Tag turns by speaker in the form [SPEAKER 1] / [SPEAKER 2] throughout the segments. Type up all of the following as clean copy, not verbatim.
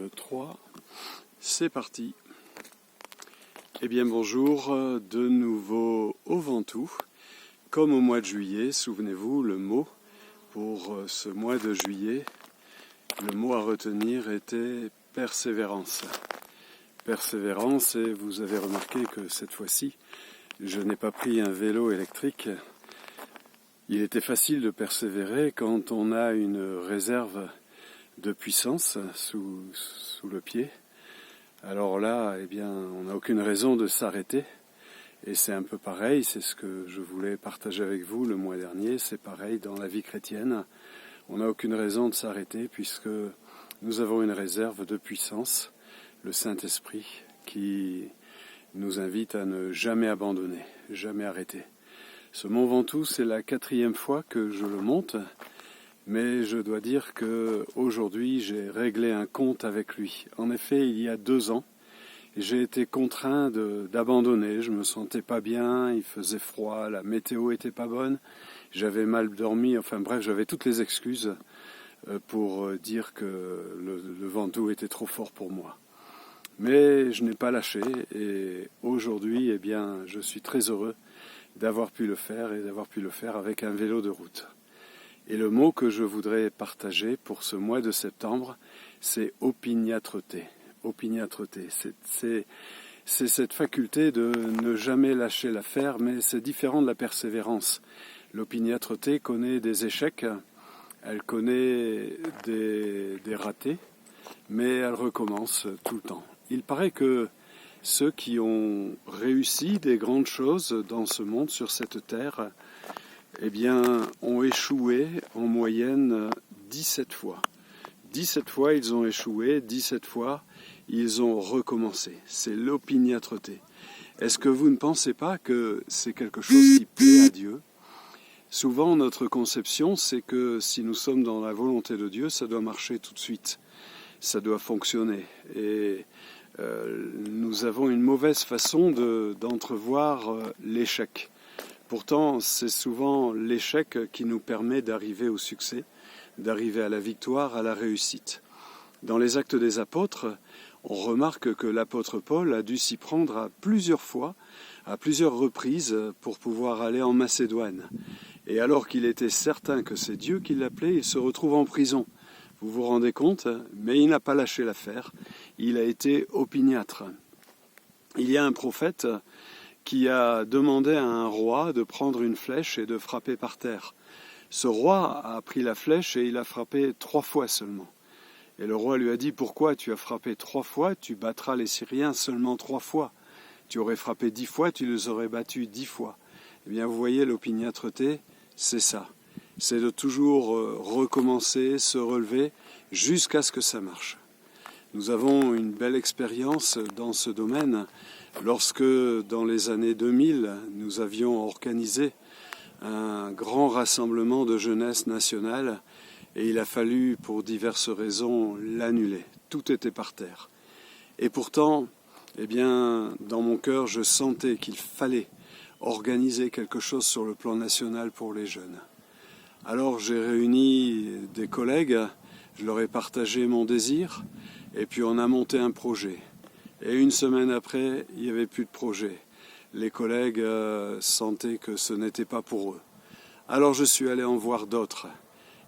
[SPEAKER 1] 3, c'est parti. Eh bien bonjour, de nouveau au Ventoux. Comme au mois de juillet, souvenez-vous, le mot pour ce mois de juillet, le mot à retenir était persévérance. Persévérance, et vous avez remarqué que cette fois-ci, je n'ai pas pris un vélo électrique. Il était facile de persévérer quand on a une réserve de puissance sous le pied. Alors là, eh bien, on n'a aucune raison de s'arrêter. Et c'est un peu pareil, c'est ce que je voulais partager avec vous le mois dernier. C'est pareil dans la vie chrétienne. On n'a aucune raison de s'arrêter puisque nous avons une réserve de puissance, le Saint-Esprit, qui nous invite à ne jamais abandonner, jamais arrêter. Ce Mont Ventoux, c'est la 4e fois que je le monte, mais je dois dire qu'aujourd'hui, j'ai réglé un compte avec lui. En effet, il y a 2 ans, j'ai été contraint d'abandonner. Je me sentais pas bien, il faisait froid, la météo était pas bonne, j'avais mal dormi, enfin bref, j'avais toutes les excuses pour dire que le Ventoux était trop fort pour moi. Mais je n'ai pas lâché et aujourd'hui, eh bien, je suis très heureux d'avoir pu le faire et d'avoir pu le faire avec un vélo de route. Et le mot que je voudrais partager pour ce mois de septembre, c'est opiniâtreté. Opiniâtreté, c'est cette faculté de ne jamais lâcher l'affaire, mais c'est différent de la persévérance. L'opiniâtreté connaît des échecs, elle connaît des ratés, mais elle recommence tout le temps. Il paraît que ceux qui ont réussi des grandes choses dans ce monde, sur cette terre, eh bien, ont échoué en moyenne 17 fois. 17 fois ils ont échoué, 17 fois ils ont recommencé. C'est l'opiniâtreté. Est-ce que vous ne pensez pas que c'est quelque chose qui plaît à Dieu ? Souvent, notre conception, c'est que si nous sommes dans la volonté de Dieu, ça doit marcher tout de suite. Ça doit fonctionner. Et nous avons une mauvaise façon d'entrevoir l'échec. Pourtant, c'est souvent l'échec qui nous permet d'arriver au succès, d'arriver à la victoire, à la réussite. Dans les Actes des Apôtres, on remarque que l'apôtre Paul a dû s'y prendre à plusieurs fois, à plusieurs reprises, pour pouvoir aller en Macédoine. Et alors qu'il était certain que c'est Dieu qui l'appelait, il se retrouve en prison. Vous vous rendez compte ? Mais il n'a pas lâché l'affaire. Il a été opiniâtre. Il y a un prophète qui a demandé à un roi de prendre une flèche et de frapper par terre. Ce roi a pris la flèche et il a frappé 3 fois seulement. Et le roi lui a dit « Pourquoi tu as frappé 3 fois ? Tu battras les Syriens seulement 3 fois. Tu aurais frappé 10 fois, tu les aurais battus 10 fois. » Eh bien, vous voyez, l'opiniâtreté, c'est ça. C'est de toujours recommencer, se relever, jusqu'à ce que ça marche. Nous avons une belle expérience dans ce domaine. Lorsque, dans les années 2000, nous avions organisé un grand rassemblement de jeunesse nationale et il a fallu, pour diverses raisons, l'annuler. Tout était par terre. Et pourtant, eh bien, dans mon cœur, je sentais qu'il fallait organiser quelque chose sur le plan national pour les jeunes. Alors j'ai réuni des collègues, je leur ai partagé mon désir et puis on a monté un projet. Et 1 semaine après, il n'y avait plus de projet. Les collègues sentaient que ce n'était pas pour eux. Alors je suis allé en voir d'autres.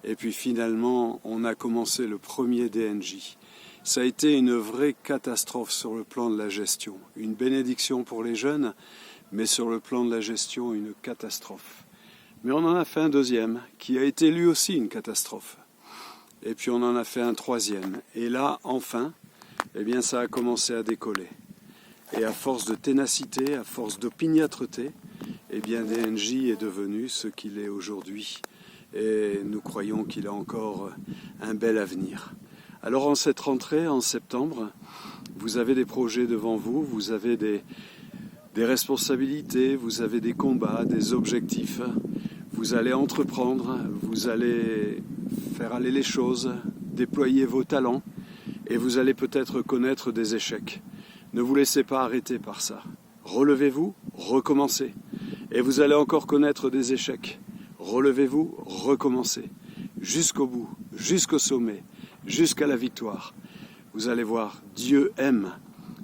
[SPEAKER 1] Et puis finalement, on a commencé le premier DNJ. Ça a été une vraie catastrophe sur le plan de la gestion. Une bénédiction pour les jeunes, mais sur le plan de la gestion, une catastrophe. Mais on en a fait un 2e, qui a été lui aussi une catastrophe. Et puis on en a fait un 3e. Et là, enfin, eh bien, ça a commencé à décoller. Et à force de ténacité, à force d'opiniâtreté, eh bien, DNJ est devenu ce qu'il est aujourd'hui. Et nous croyons qu'il a encore un bel avenir. Alors en cette rentrée, en septembre, vous avez des projets devant vous, vous avez des responsabilités, vous avez des combats, des objectifs. Vous allez entreprendre, vous allez faire aller les choses, déployer vos talents et vous allez peut-être connaître des échecs. Ne vous laissez pas arrêter par ça. Relevez-vous, recommencez. Et vous allez encore connaître des échecs. Relevez-vous, recommencez. Jusqu'au bout, jusqu'au sommet, jusqu'à la victoire. Vous allez voir, Dieu aime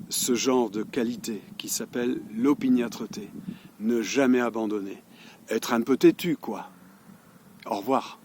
[SPEAKER 1] ce genre de qualité qui s'appelle l'opiniâtreté. Ne jamais abandonner. Être un peu têtu, quoi. Au revoir.